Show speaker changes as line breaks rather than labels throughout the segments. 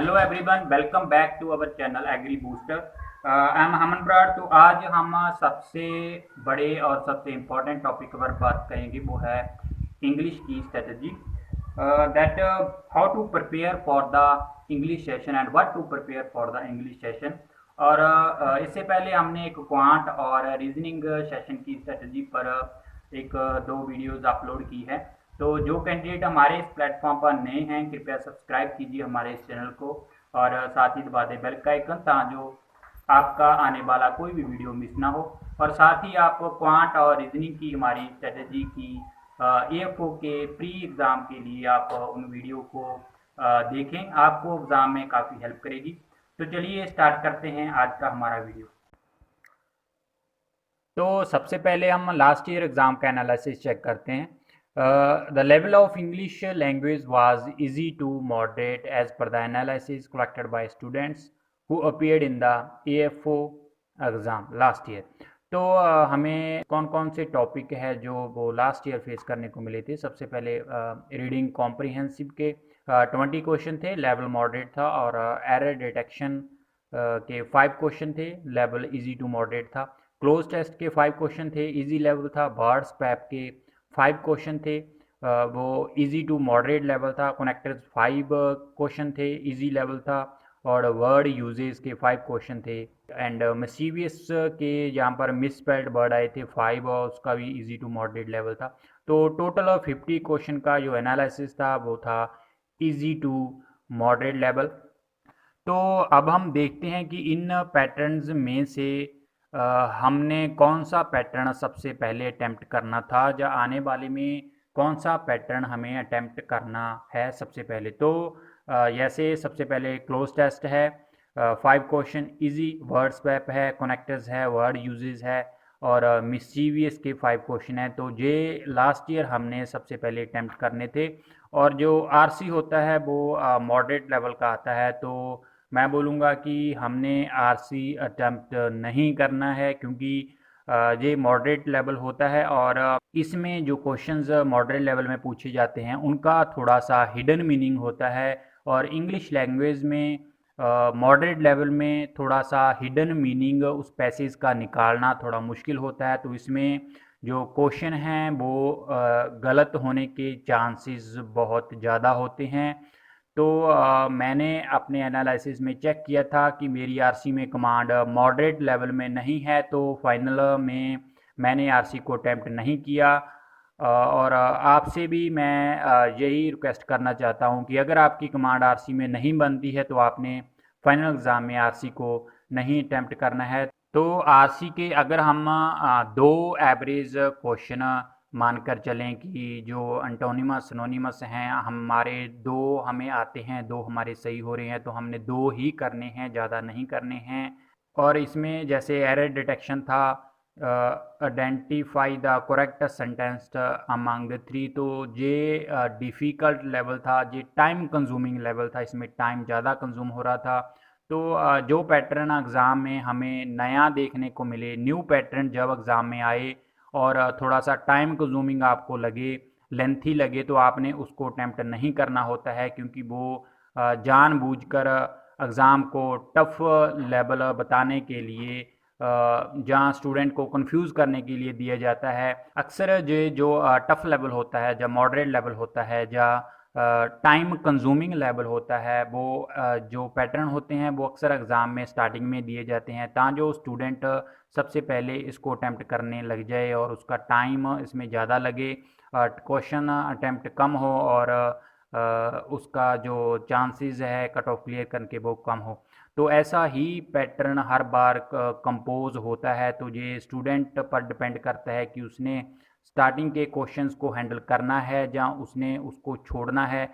Hello everyone, welcome back to our channel agri booster. I am हमन ब्राड। तो आज हम सबसे बड़े और सबसे इम्पोर्टेंट टॉपिक पर बात करेंगे, वो है इंग्लिश की strategy. That how to prepare for the English session and what to prepare for the English session. और इससे पहले हमने एक क्वांट और रीजनिंग सेशन की स्ट्रेटजी पर दो वीडियोज़ अपलोड की है। तो जो कैंडिडेट हमारे इस प्लेटफॉर्म पर नए हैं, कृपया सब्सक्राइब कीजिए हमारे इस चैनल को और साथ ही दबा दें बेल का आइकन, ताकि आपका आने वाला कोई भी वीडियो मिस ना हो। और साथ ही आप क्वांट और रीजनिंग की हमारी स्ट्रेटजी की AFO के प्री एग्ज़ाम के लिए आप उन वीडियो को देखें, आपको एग्ज़ाम में काफ़ी हेल्प करेगी। तो चलिए स्टार्ट करते हैं आज का हमारा वीडियो। तो सबसे पहले हम लास्ट ईयर एग्ज़ाम का एनालिसिस चेक करते हैं। The level of English language was easy to moderate as per the analysis collected by students who appeared in the AFO exam last year. तो हमें कौन कौन से टॉपिक है जो वो लास्ट ईयर फेस करने को मिले थे। सबसे पहले रीडिंग कॉम्प्रिहेंसिव के 20 क्वेश्चन थे, लेवल मॉडरेट था। और एरर डिटेक्शन के 5 क्वेश्चन थे, लेवल इजी टू मॉडरेट था। क्लोज टेस्ट के 5 क्वेश्चन थे, इजी लेवल था। बर्ड्स पैप के 5 क्वेश्चन थे, वो इजी टू मॉडरेट लेवल था। कनेक्टर्स 5 क्वेश्चन थे, इजी लेवल था। और वर्ड यूजेस के 5 क्वेश्चन थे। एंड मिस्चीवियस के जहाँ पर मिसस्पेल्ड वर्ड आए थे 5, और उसका भी इजी टू मॉडरेट लेवल था। तो टोटल ऑफ 50 क्वेश्चन का जो एनालिसिस था वो था इजी टू मॉडरेट लेवल। तो अब हम देखते हैं कि इन पैटर्न्स में से हमने कौन सा पैटर्न सबसे पहले अटेम्प्ट करना था, या आने वाले में कौन सा पैटर्न हमें अटेम्प्ट करना है सबसे पहले। तो जैसे सबसे पहले क्लोज टेस्ट है, 5 क्वेश्चन इजी, वर्ड स्वैप है, कनेक्टर्स है, वर्ड यूजेस है, और मिस्चीवियस के 5 क्वेश्चन है। तो ये लास्ट ईयर हमने सबसे पहले अटेम्प्ट करने थे। और जो RC होता है वो मॉडरेट लेवल का आता है। तो मैं बोलूँगा कि हमने RC अटेम्प्ट नहीं करना है, क्योंकि ये मॉडरेट लेवल होता है। और इसमें जो क्वेश्चंस मॉडरेट लेवल में पूछे जाते हैं उनका थोड़ा सा हिडन मीनिंग होता है। और इंग्लिश लैंग्वेज में मॉडरेट लेवल में थोड़ा सा हिडन मीनिंग उस पैसेज का निकालना थोड़ा मुश्किल होता है। तो इसमें जो क्वेश्चन हैं वो गलत होने के चांसेस बहुत ज़्यादा होते हैं। तो मैंने अपने एनालिसिस में चेक किया था कि मेरी RC में कमांड मॉडरेट लेवल में नहीं है, तो फाइनल में मैंने RC को अटैम्प्ट नहीं किया। और आपसे भी मैं यही रिक्वेस्ट करना चाहता हूँ कि अगर आपकी कमांड RC में नहीं बनती है तो आपने फाइनल एग्ज़ाम में RC को नहीं अटैम्प्ट करना है। तो RC के अगर हम दो एवरेज क्वेश्चन मानकर चलें कि जो एंटोनिमस सिनोनिमस हैं हमारे, दो हमें आते हैं, दो हमारे सही हो रहे हैं, तो हमने दो ही करने हैं, ज़्यादा नहीं करने हैं। और इसमें जैसे एरर डिटेक्शन था, identify the correct sentence among the 3, तो ये डिफ़िकल्ट लेवल था, ये टाइम कंज्यूमिंग लेवल था, इसमें टाइम ज़्यादा कंज्यूम हो रहा था। तो जो पैटर्न एग्ज़ाम में हमें नया देखने को मिले, न्यू पैटर्न जब एग्ज़ाम में आए और थोड़ा सा टाइम कंज्यूमिंग आपको लगे, लेंथी लगे, तो आपने उसको अटैम्प्ट नहीं करना होता है, क्योंकि वो जानबूझकर एग्ज़ाम को टफ़ लेवल बताने के लिए, जहाँ स्टूडेंट को कंफ्यूज करने के लिए दिया जाता है। अक्सर ये जो टफ़ लेवल होता है, जब मॉडरेट लेवल होता है, या टाइम कंज्यूमिंग लेवल होता है, वो जो पैटर्न होते हैं वो अक्सर एग्ज़ाम में स्टार्टिंग में दिए जाते हैं, ताकि जो स्टूडेंट सबसे पहले इसको अटैम्प्ट करने लग जाए और उसका टाइम इसमें ज़्यादा लगे, क्वेश्चन अटैम्प्ट कम हो, और उसका जो चांसेस है कट ऑफ क्लियर करके वो कम हो। तो ऐसा ही पैटर्न हर बार कंपोज होता है। तो ये स्टूडेंट पर डिपेंड करता है कि उसने स्टार्टिंग के क्वेश्चंस को हैंडल करना है या उसने उसको छोड़ना है।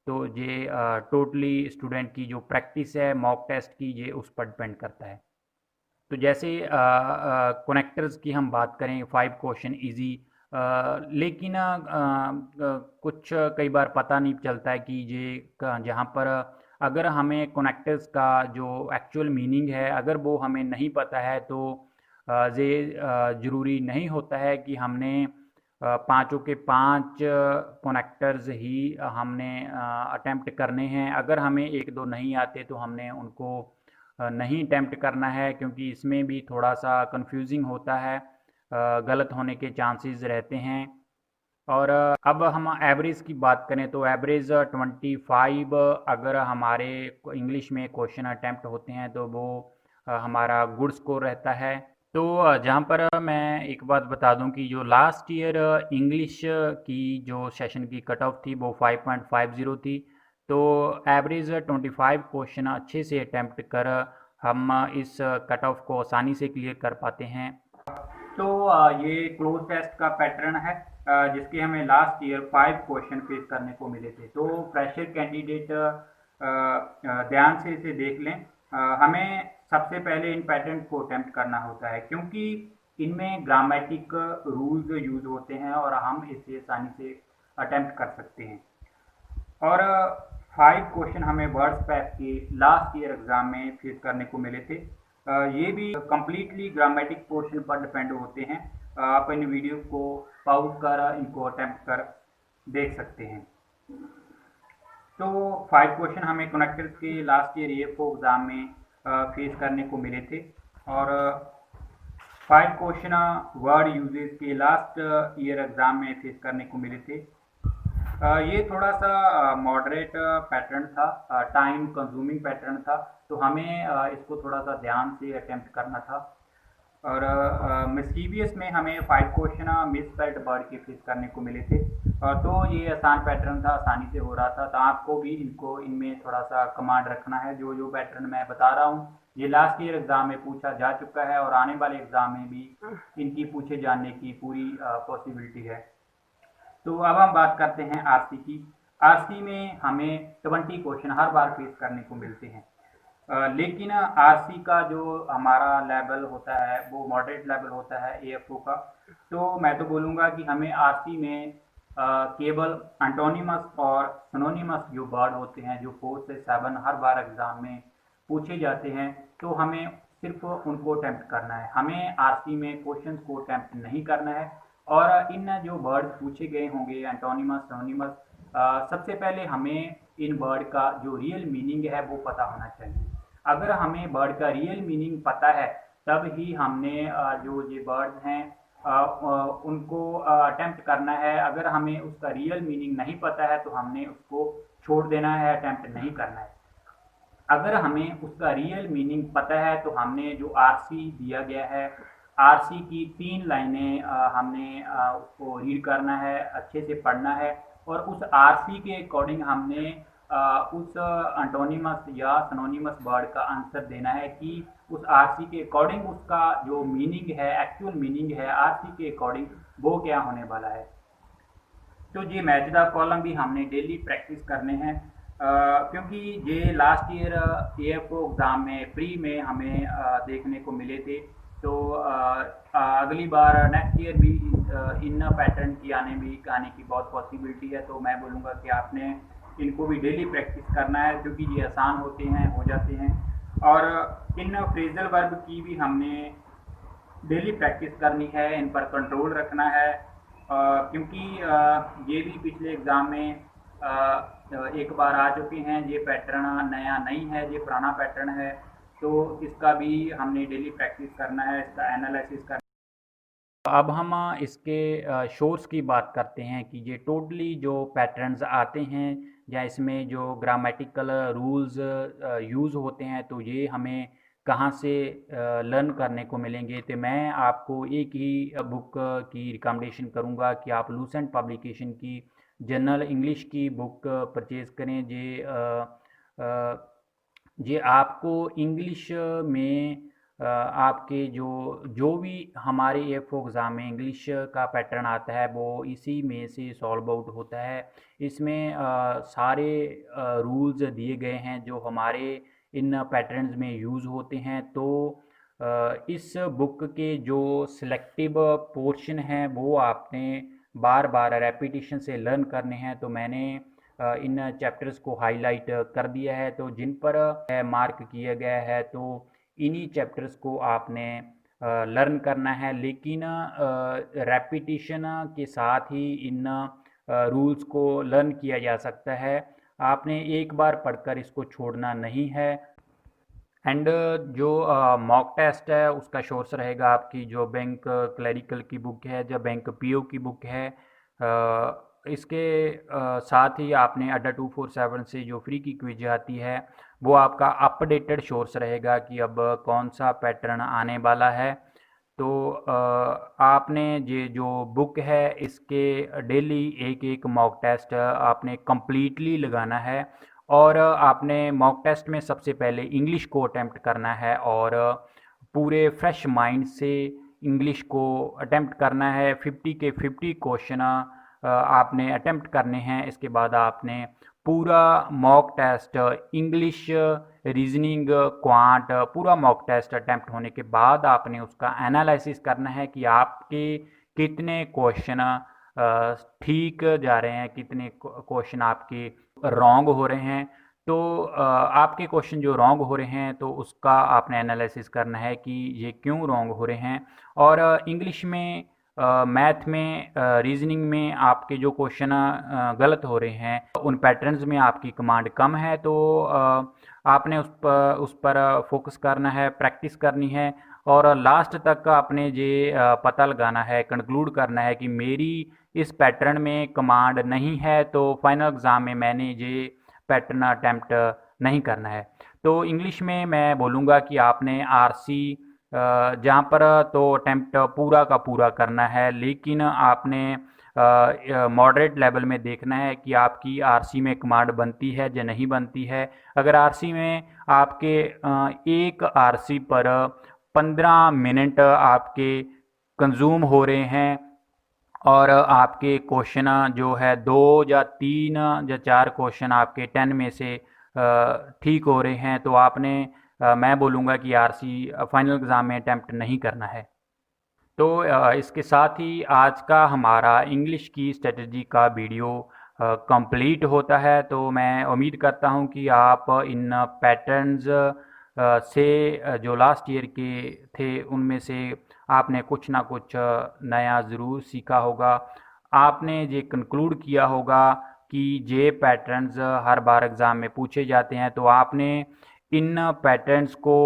तो ये टोटली स्टूडेंट की जो प्रैक्टिस है मॉक टेस्ट की, ये उस पर डिपेंड करता है। तो जैसे कनेक्टर्स की हम बात करें, 5 क्वेश्चन इजी, लेकिन कुछ कई बार पता नहीं चलता है कि ये जहाँ पर अगर हमें कनेक्टर्स का जो एक्चुअल मीनिंग है अगर वो हमें नहीं पता है, तो ये ज़रूरी नहीं होता है कि हमने पाँचों के पाँच कनेक्टर्स ही हमने अटेम्प्ट करने हैं। अगर हमें एक दो नहीं आते तो हमने उनको नहीं अटेम्प्ट करना है, क्योंकि इसमें भी थोड़ा सा कंफ्यूजिंग होता है, गलत होने के चांसेस रहते हैं। और अब हम एवरेज की बात करें तो एवरेज 25 अगर हमारे इंग्लिश में क्वेश्चन अटैम्प्ट होते हैं तो वो हमारा गुड स्कोर रहता है। तो जहाँ पर मैं एक बात बता दूं कि जो लास्ट ईयर इंग्लिश की जो सेशन की कट ऑफ थी वो 5.50 थी। तो एवरेज 25 क्वेश्चन अच्छे से अटैम्प्ट कर हम इस कट ऑफ को आसानी से क्लियर कर पाते हैं। तो ये क्लोज टेस्ट का पैटर्न है, जिसके हमें लास्ट ईयर 5 क्वेश्चन फेस करने को मिले थे। तो फ्रेशर कैंडिडेट ध्यान से इसे देख लें। हमें सबसे पहले इन पैटर्न को अटेम्प्ट करना होता है, क्योंकि इनमें ग्रामेटिक रूल्स यूज होते हैं और हम इसे आसानी से अटेम्प्ट कर सकते हैं। और 5 क्वेश्चन हमें वर्ड्स पैक के लास्ट ईयर एग्जाम में फेस करने को मिले थे। ये भी कंप्लीटली ग्रामेटिक पोर्शन पर डिपेंड होते हैं। आप इन वीडियो को पॉज कर इनको अटेम्प्ट कर देख सकते हैं। तो 5 क्वेश्चन हमें कनेक्टर्स के लास्ट ईयर EFO एग्जाम में फेस करने को मिले थे। और 5 क्वेश्चन वर्ड यूजेस के लास्ट ईयर एग्जाम में फेस करने को मिले थे। ये थोड़ा सा मॉडरेट पैटर्न था, टाइम कंज्यूमिंग पैटर्न था, तो हमें इसको थोड़ा सा ध्यान से अटेम्प्ट करना था। और मिस्टीवियस में हमें 5 क्वेश्चन मिसस्पेल्ड वर्ड के फेस करने को मिले थे। तो ये आसान पैटर्न था, आसानी से हो रहा था। तो आपको भी इनमें थोड़ा सा कमांड रखना है। जो जो पैटर्न मैं बता रहा हूँ ये लास्ट ईयर एग्जाम में पूछा जा चुका है और आने वाले एग्जाम में भी इनकी पूछे जाने की पूरी पॉसिबिलिटी है। तो अब हम बात करते हैं आरसी की। आरसी में हमें 20 क्वेश्चन हर बार फेस करने को मिलते हैं। लेकिन आरसी का जो हमारा लेवल होता है वो मॉडरेट लेवल होता है EFO का। तो मैं तो बोलूँगा कि हमें आरसी में केवल एंटोनिमस और सिनोनिमस जो वर्ड होते हैं, जो 4 से 7 हर बार एग्जाम में पूछे जाते हैं, तो हमें सिर्फ उनको अटेम्प्ट करना है। हमें आरसी में क्वेश्चंस को अटेम्प्ट नहीं करना है। और इन जो वर्ड पूछे गए होंगे एंटोनिमस सिनोनिमस, सबसे पहले हमें इन वर्ड का जो रियल मीनिंग है वो पता होना चाहिए। अगर हमें वर्ड का रियल मीनिंग पता है तब ही हमने जो ये वर्ड्स हैं उनको अटेम्प्ट करना है। अगर हमें उसका रियल मीनिंग नहीं पता है तो हमने उसको छोड़ देना है, अटेम्प्ट नहीं करना है। अगर हमें उसका रियल मीनिंग पता है तो हमने जो आरसी दिया गया है, आरसी की 3 लाइनें हमने उसको रीड करना है, अच्छे से पढ़ना है और उस आरसी के अकॉर्डिंग हमने उस एंटोनिमस या सिनोनिमस वर्ड का आंसर देना है कि उस आरसी के अकॉर्डिंग उसका जो मीनिंग है, एक्चुअल मीनिंग है आरसी के अकॉर्डिंग, वो क्या होने वाला है। तो ये मैच द कॉलम भी हमने डेली प्रैक्टिस करने हैं, क्योंकि ये लास्ट ईयर EFO एग्ज़ाम में प्री में हमें देखने को मिले थे। तो अगली बार नेक्स्ट ईयर भी इन पैटर्न की आने की बहुत पॉसिबिलिटी है। तो मैं बोलूँगा कि आपने इनको भी डेली प्रैक्टिस करना है, क्योंकि ये आसान होते हैं, हो जाते हैं। और इन फ्रेजल वर्ब की भी हमने डेली प्रैक्टिस करनी है, इन पर कंट्रोल रखना है, क्योंकि ये भी पिछले एग्ज़ाम में एक बार आ चुके हैं। ये पैटर्न नया नहीं है, ये पुराना पैटर्न है। तो इसका भी हमने डेली प्रैक्टिस करना है, इसका एनालिसिस करना। अब हम इसके सोर्स की बात करते हैं कि ये टोटली जो पैटर्न्स आते हैं या इसमें जो ग्रामेटिकल रूल्स यूज़ होते हैं, तो ये हमें कहाँ से लर्न करने को मिलेंगे। तो मैं आपको एक ही बुक की रिकमेंडेशन करूँगा कि आप लूसेंट पब्लिकेशन की जनरल इंग्लिश की बुक परचेज़ करें। ये आपको इंग्लिश में आपके जो भी हमारे EFO एग्ज़ाम में इंग्लिश का पैटर्न आता है वो इसी में से सॉल्व आउट होता है। इसमें सारे रूल्स दिए गए हैं जो हमारे इन पैटर्न्स में यूज़ होते हैं। तो इस बुक के जो सिलेक्टिव पोर्शन हैं वो आपने बार बार रेपिटेशन से लर्न करने हैं। तो मैंने इन चैप्टर्स को हाईलाइट कर दिया है, तो जिन पर मार्क किया गया है तो इन्हीं चैप्टर्स को आपने लर्न करना है, लेकिन रेपिटिशन के साथ ही इन रूल्स को लर्न किया जा सकता है। आपने एक बार पढ़कर इसको छोड़ना नहीं है। एंड जो मॉक टेस्ट है उसका सोर्स रहेगा आपकी जो बैंक क्लरिकल की बुक है, जो बैंक पीओ की बुक है। इसके साथ ही आपने अड्डा 247 से जो फ्री की क्विज आती है वो आपका अपडेटेड सोर्स रहेगा कि अब कौन सा पैटर्न आने वाला है। तो आपने ये जो बुक है इसके डेली एक एक मॉक टेस्ट आपने कंप्लीटली लगाना है, और आपने मॉक टेस्ट में सबसे पहले इंग्लिश को अटेम्प्ट करना है और पूरे फ्रेश माइंड से इंग्लिश को अटेम्प्ट करना है। 50 के 50 क्वेश्चन आपने अटेम्प्ट करने हैं। इसके बाद आपने पूरा mock test English, reasoning, quant पूरा मॉक टेस्ट अटेम्प्ट होने के बाद आपने उसका एनालिसिस करना है कि आपके कितने क्वेश्चन ठीक जा रहे हैं, कितने क्वेश्चन आपके रॉन्ग हो रहे हैं। तो आपके क्वेश्चन जो रॉन्ग हो रहे हैं तो उसका आपने एनालिसिस करना है कि ये क्यों रॉन्ग हो रहे हैं। और इंग्लिश में, मैथ में, रीजनिंग में आपके जो क्वेश्चन गलत हो रहे हैं उन पैटर्न्स में आपकी कमांड कम है, तो आपने उस पर फोकस करना है, प्रैक्टिस करनी है, और लास्ट तक आपने ये पता लगाना है, कंक्लूड करना है कि मेरी इस पैटर्न में कमांड नहीं है, तो फाइनल एग्ज़ाम में मैंने ये पैटर्न अटैम्प्ट नहीं करना है। तो इंग्लिश में मैं बोलूँगा कि आपने आरसी जहाँ पर तो अटैम्प्ट पूरा का पूरा करना है, लेकिन आपने मॉडरेट लेवल में देखना है कि आपकी आरसी में कमांड बनती है या नहीं बनती है। अगर आरसी में आपके एक आरसी पर 15 मिनट आपके कंज्यूम हो रहे हैं और आपके क्वेश्चन जो है 2 या 3 या 4 क्वेश्चन आपके 10 में से ठीक हो रहे हैं, तो आपने मैं बोलूँगा कि आरसी फाइनल एग्ज़ाम में अटैम्प्ट नहीं करना है। तो इसके साथ ही आज का हमारा इंग्लिश की स्ट्रेटजी का वीडियो कंप्लीट होता है। तो मैं उम्मीद करता हूँ कि आप इन पैटर्न्स से जो लास्ट ईयर के थे उनमें से आपने कुछ ना कुछ नया ज़रूर सीखा होगा। आपने ये कंक्लूड किया होगा कि ये पैटर्न्स हर बार एग्ज़ाम में पूछे जाते हैं, तो आपने इन पैटर्न्स को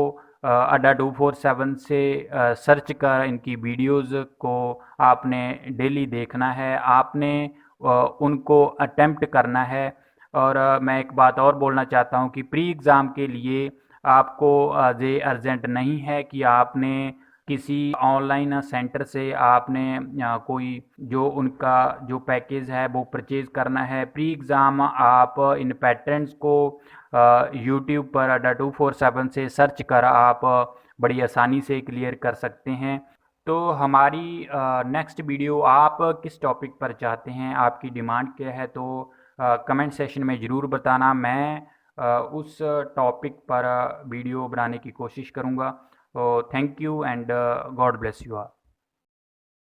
अड्डा 247 से सर्च कर इनकी वीडियोस को आपने डेली देखना है, आपने उनको अटेम्प्ट करना है। और मैं एक बात और बोलना चाहता हूँ कि प्री एग्ज़ाम के लिए आपको ये अर्जेंट नहीं है कि आपने किसी ऑनलाइन सेंटर से आपने कोई जो उनका जो पैकेज है वो परचेज़ करना है। प्री एग्ज़ाम आप इन पैटर्न्स को यूट्यूब पर अड्डा 247 से सर्च कर आप बड़ी आसानी से क्लियर कर सकते हैं। तो हमारी नेक्स्ट वीडियो आप किस टॉपिक पर चाहते हैं, आपकी डिमांड क्या है, तो कमेंट सेशन में ज़रूर बताना। मैं उस टॉपिक पर वीडियो बनाने की कोशिश करूँगा। तो thank you and God bless you all.